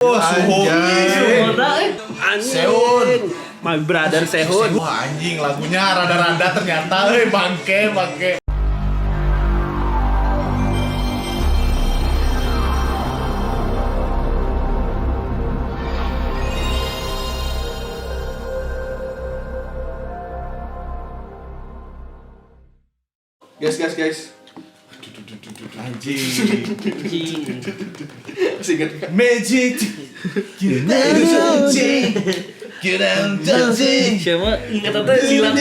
Oh, Suhomi. Seun. My brother Sehun. Wah anjing, lagunya rada-rada ternyata bangke. Guys. Anjing. Masih ingat kan? Magic. Siapa? Ingat apa silang?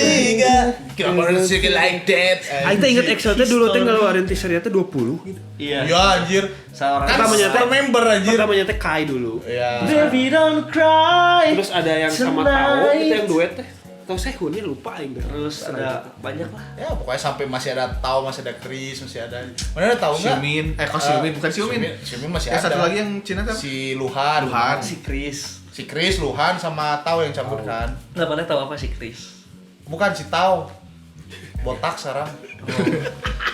Kenapa harus shake like that? Aing teh inget Excel teh dulu teh ngeluarin t-shirtnya teh 20 gitu. Ya anjir. Seorang Kan pertamanya teh member anjir. pertamanya teh Kai dulu. Ya. Baby don't cry. Terus ada yang sama Tao, itu yang duet teh. Tau Sehun ini lupa aing deh. Terus ada banyak lah. Ya pokoknya sampai masih ada Tao, masih ada Chris, masih ada. Mana ada Tao enggak? Xiumin. Xiumin, bukan Xiumin. Xiumin masih Yang ada. satu lagi yang Cina tuh. Si Luhan. Si Chris. Si Chris, Luhan sama Tao yang campur kan. Enggak pernah tahu apa si Chris. Bukan si Tao. Botak sekarang.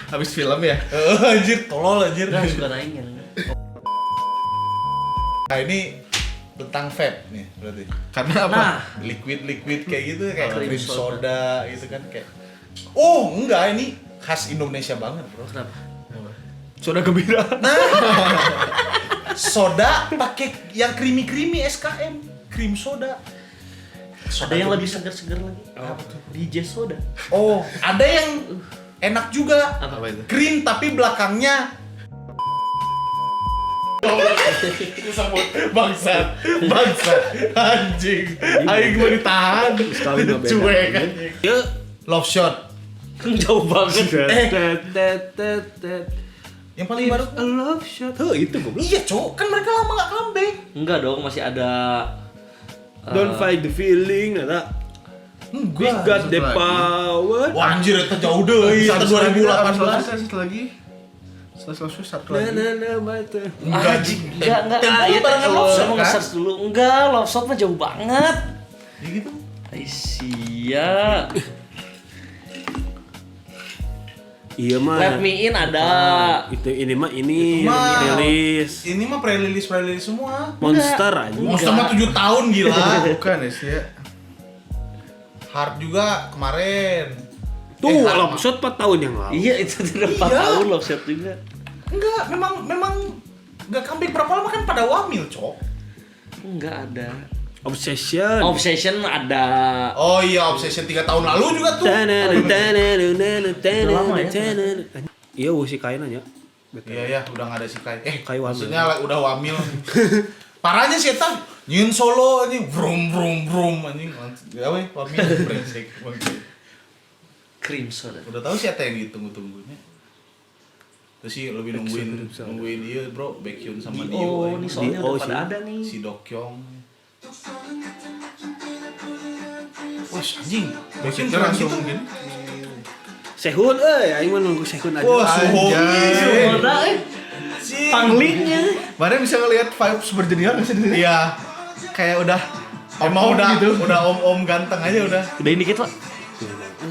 Habis film ya. Anjir, tolol anjir. Enggak suka naiknya. Nah ini tentang vape nih berarti. Karena apa? Nah, Liquid kayak gitu kayak Cream cream soda. soda gitu kan kayak. Oh, enggak ini khas Indonesia banget, Bro. kenapa? Soda gembira. Soda pakai yang creamy SKM, cream soda. Ada yang lebih segar-segar lagi. Apa tuh? DJ soda. Oh, ada yang enak juga. Apa Apa itu? Krim tapi belakangnya bangsat anjing aing mau ditahan Sekali nggak beda. cuek anjing Ya, love shot jauh banget. yang paling baru A love shot. Oh, itu goblok. iya cowok kan mereka lama gak comeback Enggak dong, masih ada Don't fight the feeling, ada. We got the power. wah anjir itu jauh deh itu 2018 Satu lagi. Setelah satu lagi. Mata. Enggak. Tempo Iya, barengan Love Shot, mau kan? nge-search dulu. Enggak, Love Shot mah jauh banget. ya gitu Aisyah. Iya mah. Let Me In ada. Itu ini mah ini Itu mah. rilis ini mah pre-release semua Monster aja. Monster mah 7 tahun gila Bukan ya sih ya. Hard juga kemarin Tuh, Hard Love Shot 4 tahun yang lalu. Iya, itu udah 4 Iya. tahun Love Shot juga. enggak memang enggak comeback berapa lama kan pada wamil cok Enggak ada. Obsession. Obsession ada. oh iya Obsession 3 tahun lalu juga tuh lama ya? Iya, si Kai nanya. iya udah nggak ada si Kai Kai wamil. maksudnya udah wamil parahnya sih eta nyin solo anjing brum anjing ya weh wamil brengsek Cream soda. udah tahu sih eta yang ditunggu-tunggunya terus sih lebih nungguin dia bro Baekhyun sama Dio Oh, ini soalnya Dio udah pada sih. ada nih. si Dokyong wah anjing Baekhyun keren Langsung gitu gini. Sehun, aing mah nunggu Sehun aja. wah Suhomi Anjay. Soda si panglingnya. Mana bisa ngelihat vibe Super Junior nggak sih? iya Kayak udah emang om-om udah gitu. udah om ganteng aja udah Gedein dikit, Pak.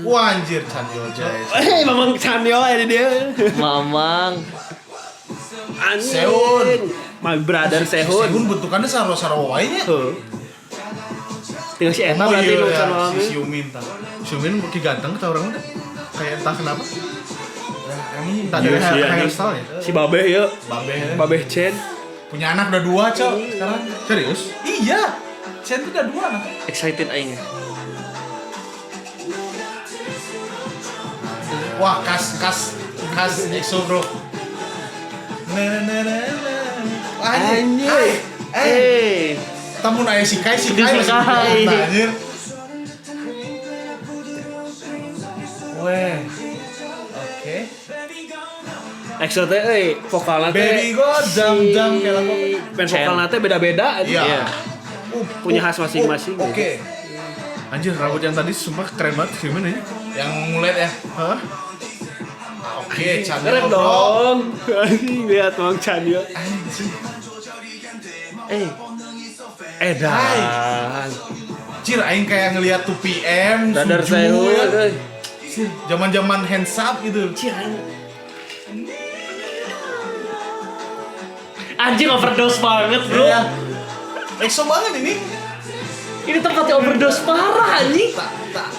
wah anjir Chanyeol Mamang Chanyeol ini dia. Mamang. Anjing. Sehun. My brother Sehun. Sehun bentukannya sarwa-sarwa wae nya Tuh. Tinggal si Eta oh berarti iya nu ya, Chanyeol. si Xiumin tah. Xiumin makin ganteng kata orang udah. Kayak entah kenapa. Entah Iya dari sih, anjing. hairstyle ya. Si Babe ya. Babe Chen. Punya anak udah 2 cok sekarang. Serius? Iya. Chen tuh udah 2 anak. Excited aing. Wah kas EXO bro. Anjing. Tamun aya si Kai Si Kai. anjir. Weh. Oke. EXO teh vokalna teh. Baby go jam kayak lagu. Band vokalna teh beda-beda aja. Iya. Punya khas masing-masing. Oke. Anjir rambut yang tadi sumpah keren banget Xiumin aja. Yang ngulet ya. Hah? Oke, Keren Chanyeol bro. dong. Anjing, lihat Mang Chanyeol. Edan. Cir aing kayak ngelihat 2PM, Brother Suju, Sehun. ya. Zaman-zaman hands up gitu. Anjing overdose banget, Bro. Iya. EXO banget ini. Ini tempatnya overdose parah anjing.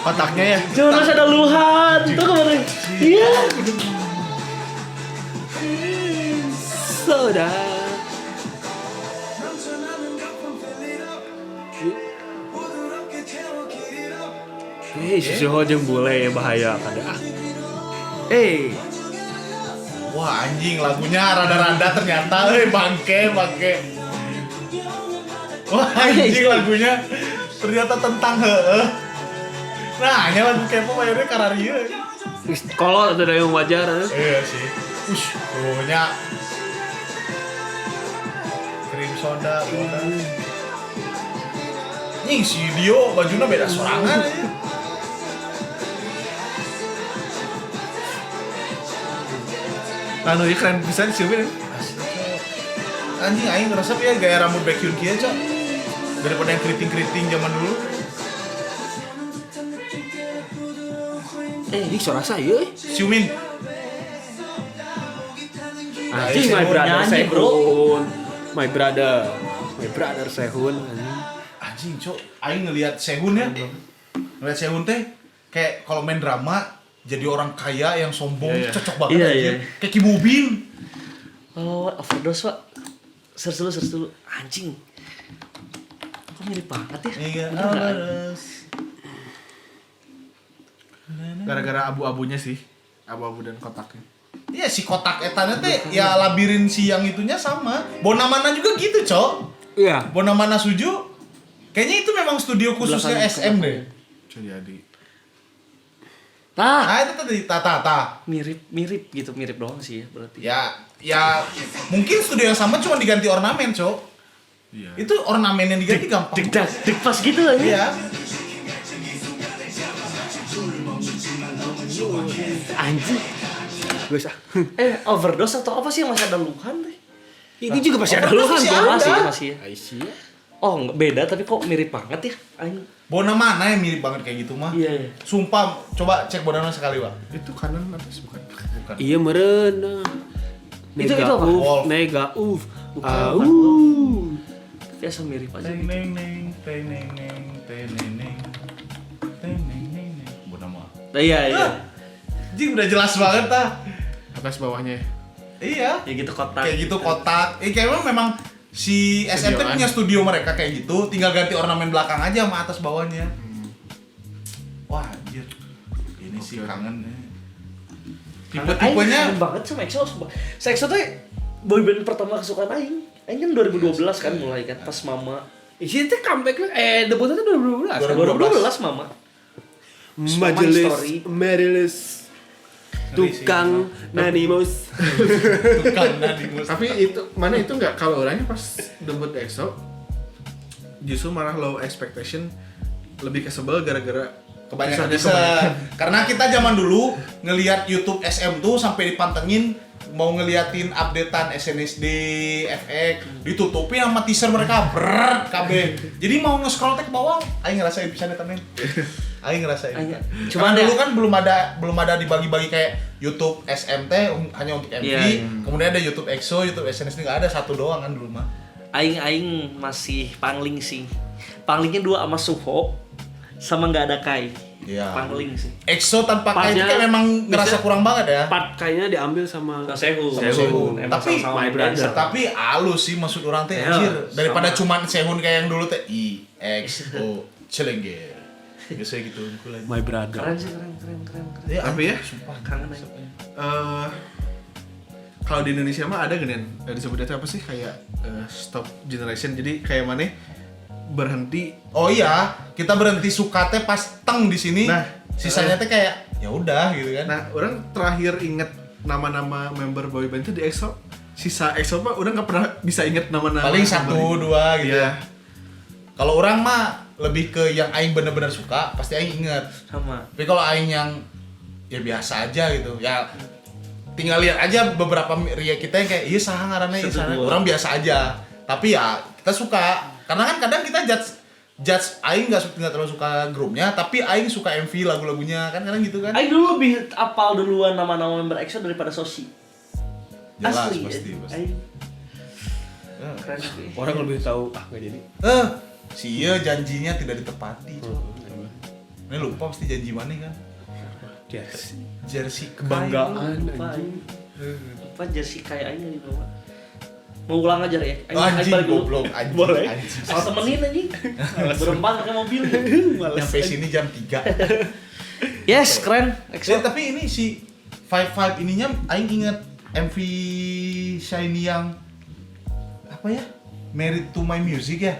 Kotaknya ya. Jangan harus ada luhan. Tuh kemarin. Iya. Soda. Si Suho jeung bule bahaya kada. Wah anjing lagunya rada-rada ternyata bangke. Wah anjing lagunya ternyata tentang heeh. Nah, nya lagu K-pop akhirnya kararieu. Kalau ada yang wajar. Iya sih. Tuhnya krim soda. Nying si Dio bajuna beda sorangan. Anu ieu keren pisan sih Win. Anjing aing ngerasa ya gaya rambut Baekhyun kieu, Cok. Daripada yang keriting-keriting zaman dulu. Ini suara saya. Xiumin. Anjing my brother nyanyi, bro. Sehun. My brother Sehun. Anjing, Cok. Aing ngelihat Sehun ya. Ngelihat Sehun teh kayak kalau main drama jadi orang kaya yang sombong, cocok banget Iya, aja. iya. Kayak Kim Woo Bin. Oh, overdose, Pak. Search dulu. Anjing. Kok mirip banget ya? Iya, Bener nggak? harus. Gara-gara abu-abunya sih. Abu-abu dan kotaknya. Iya si kotak etanya teh ya labirin si yang itunya sama. Bonamana juga gitu, Cok. Iya. Bonamana Suju. Kayaknya itu memang studio khususnya SM deh. Jadi. Nah, Ah, itu tadi Tata. mirip gitu, mirip doang sih ya berarti. Ya mungkin studio yang sama cuma diganti ornamen, Cok. Iya. Itu ornamen yang diganti gampang. Dik pas gitu aja. Iya. Anjing. Guys ah. Overdose atau apa sih yang masih ada luhan deh? Ini juga masih ada Overdose luhan, masih Bro. ada. Masih ya. Aisyah. Oh, enggak beda tapi kok mirip banget ya? Anjing. Bonamana yang mirip banget kayak gitu mah. Iya. Sumpah, coba cek Bonamana sekali, Pak. Itu kanan atas bukan? Bukan. Iya meren. Itu apa? Wolf. Nega Bukan. Biasa mirip aja Teng gitu. neng neng teng neng neng teng neng neng teng neng neng neng. Bonamana. Nah, iya. Jing udah jelas banget tah. Atas bawahnya. Iya. Ya gitu kotak. Kayak gitu kotak. Kayak memang si SMT Studioan. punya studio mereka kayak gitu, tinggal ganti ornamen belakang aja sama atas bawahnya. Wah, anjir. Ini sih Oke. kangen. Tipe-tipenya Tipe-tipenya banget sama EXO. EXO tuh boyband pertama kesukaan aing. Aing kan 2012 kan mulai kan pas Mama. Isi teh comeback debutnya tuh 2012. 2012 Mama. Majelis Story. Marilis tukang Nanimos. tukang Nadimus. Tapi itu mana itu nggak kalau orangnya pas debut EXO justru malah low expectation lebih kesebel gara-gara Kebanyakan bisa teaser. Karena kita zaman dulu ngelihat YouTube SM tuh sampai dipantengin mau ngeliatin updatean SNSD, FX, ditutupin sama teaser mereka berat KB. Jadi mau nge-scroll teh ke bawah, aing ngerasain pisan eta men. Aing ngerasain. Aing- Cuma Cuman dulu ya- kan belum ada dibagi-bagi kayak YouTube SMT hanya untuk MV, Iya. kemudian ada YouTube EXO, YouTube SNSD nggak ada, satu doang kan dulu mah. Aing masih pangling sih. Panglingnya 2 sama Suho sama nggak ada Kai. Iya. Pangling sih. EXO tanpa kayak itu Partnya kayak memang ngerasa bisa- kurang banget ya. Part kayaknya diambil sama Nah, Sehun. Sehun. Emang Tapi sama-sama My main Brother. dancer. Tapi halus sih maksud orang teh Ya, anjir. Daripada sama. cuman Sehun kayak yang dulu teh EXO Celengger. Biasanya gitu aku lagi. My Brother. Keren sih, keren. Ya, Tapi ya, sumpah Kangen aing. kalau di Indonesia mah ada gini disebutnya apa sih kayak stop generation, jadi kayak mana berhenti. Oh iya, kita berhenti suka teh pas teng di sini. Nah, sisanya teh kayak ya udah gitu kan. Nah, orang terakhir inget nama-nama member boyband itu di EXO. Sisa EXO mah udah nggak pernah bisa inget nama-nama. Paling 1, 2 gitu. Iya. Kalau orang mah lebih ke yang aing bener-bener suka, pasti aing inget. Sama. Tapi kalau aing yang ya biasa aja gitu, ya tinggal lihat aja beberapa ria kita yang kayak iya saha ngaranna ieu saha. Orang biasa aja. Tapi ya kita suka. Karena kan kadang kita judge aing nggak terlalu suka grupnya, tapi aing suka MV lagu-lagunya kan kadang gitu kan. Aing dulu lebih apal duluan nama-nama member EXO daripada Soshi. Jelas Asli. pasti. Aing Keren sih. Orang lebih tahu nggak jadi. Si iya janjinya tidak ditepati. Ini lupa pasti janji mana kan? Jersey Kebanggaan Lupa, anjing. lupa jersey kayak aja gitu. Mau ulang aja ya? Anjing balik dulu. goblok anjing. Boleh. Anjing. Salah temenin anjing. Berempat pakai mobil. Nyampe sini jam 3. Yes, keren. EXO. Tapi ini si Five ininya aing inget MV Shiny yang apa ya? Married to My Music ya?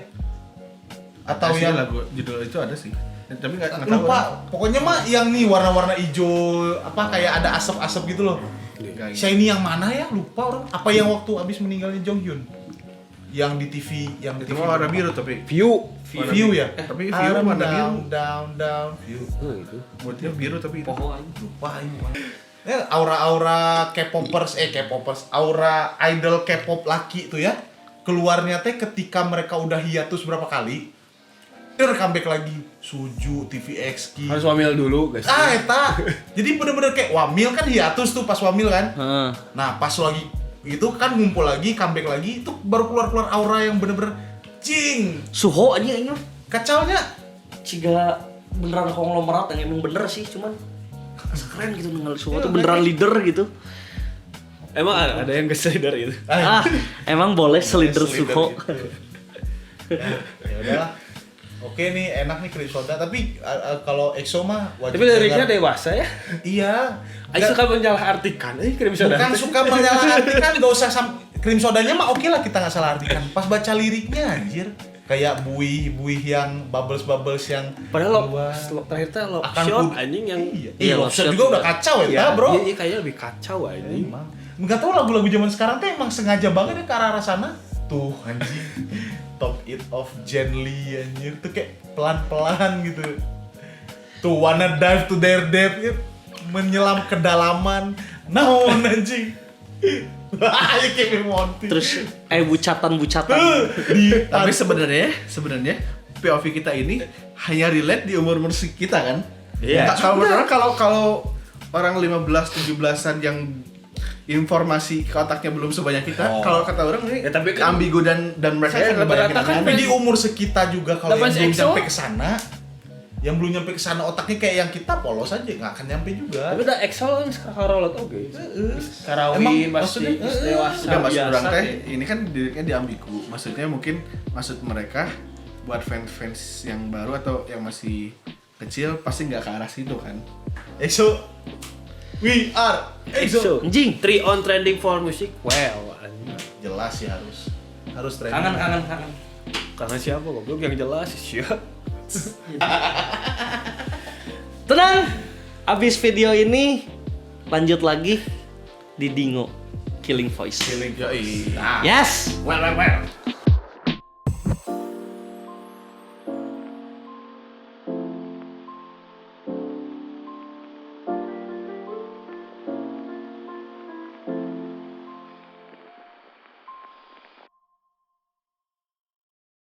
Atau Ada sih yang lagu judul itu ada sih. Tapi nggak tahu. lupa. Pokoknya mah yang nih warna-warna hijau apa kayak ada asap-asap gitu loh. Nggak ingat. Shiny yang mana ya? Lupa orang. Apa yang waktu abis meninggalnya Jonghyun? Yang di TV, yang di Itu TV. mah warna biru tapi. View. View ya? Tapi view warna biru. Down, view. Itu. Moodnya biru tapi itu. Poho aja. Lupa ini. Aura-aura K-popers, aura idol K-pop laki tuh ya. Keluarnya teh ketika mereka udah hiatus berapa kali. Dia comeback lagi. Suju, TVXQ. Harus wamil dulu, guys. Eta. Jadi bener-bener kayak Wamil kan hiatus tuh pas Wamil kan. Heeh. Nah pas lagi itu kan ngumpul lagi, comeback lagi, itu baru keluar aura yang bener-bener cing. Suho aja ini Kacaunya. ciga beneran konglomerat yang emang bener sih, cuman keren gitu nenggal Suho tuh Iya, beneran leader gitu. Emang ada yang kesedar itu. Emang boleh selider Suho. Ya udahlah. Oke nih enak nih krim soda tapi kalau EXO mah wajib. Tapi liriknya dengar. dewasa ya. Iya. Aing suka menyalahartikan krim soda. Bukan suka menyalahartikan, gak usah krim sodanya mah oke lah kita nggak salah artikan. Pas baca liriknya anjir kayak buih yang bubbles yang Padahal keluar. terakhir teh love Akan shot pud- anjing yang Iya, Iya, love love shot shot juga udah juga. kacau ya, bro. Iya, kayaknya lebih kacau anjing. Emang. Nggak tahu lagu-lagu zaman sekarang tuh emang sengaja banget ya ke arah sana. Tuh anjing. Top it of Jenly anjir tuh kayak pelan-pelan gitu. Tuh wanna dive to their depth ya. Menyelam kedalaman. Naon anjing. Ya kayak Monty. Terus bucatan-bucatan. Tapi sebenarnya POV kita ini hanya relate di umur kita kan? Iya. Kalau menurut orang kalau orang 15-17an yang informasi ke otaknya belum sebanyak kita, kalau kata orang ini Ya, tapi kan- ambigu dan mereka Ya, kan rata-rata kan Tapi di umur sekitar juga kalau yang Fans belum EXO. nyampe ke sana, yang belum nyampe ke sana otaknya kayak yang kita polos aja nggak akan nyampe juga. Tapi udah Excel kan karolot oke. Emang Karawin pasti maksudnya, dewasa. Enggak, maksud biasa orang teh sih. ini kan liriknya di ambigu. Maksudnya mungkin maksud mereka buat fans yang baru atau yang masih kecil pasti nggak ke arah situ kan. EXO, we are EXO. EXO. Anjing. 3 on trending for music. Well, anjing. Jelas sih harus trending. Kangen. Karena siapa goblok yang jelas siapa? Tenang. Abis video ini lanjut lagi di Dingo Killing Voice. Feeling yoi. Nah, Yes. well.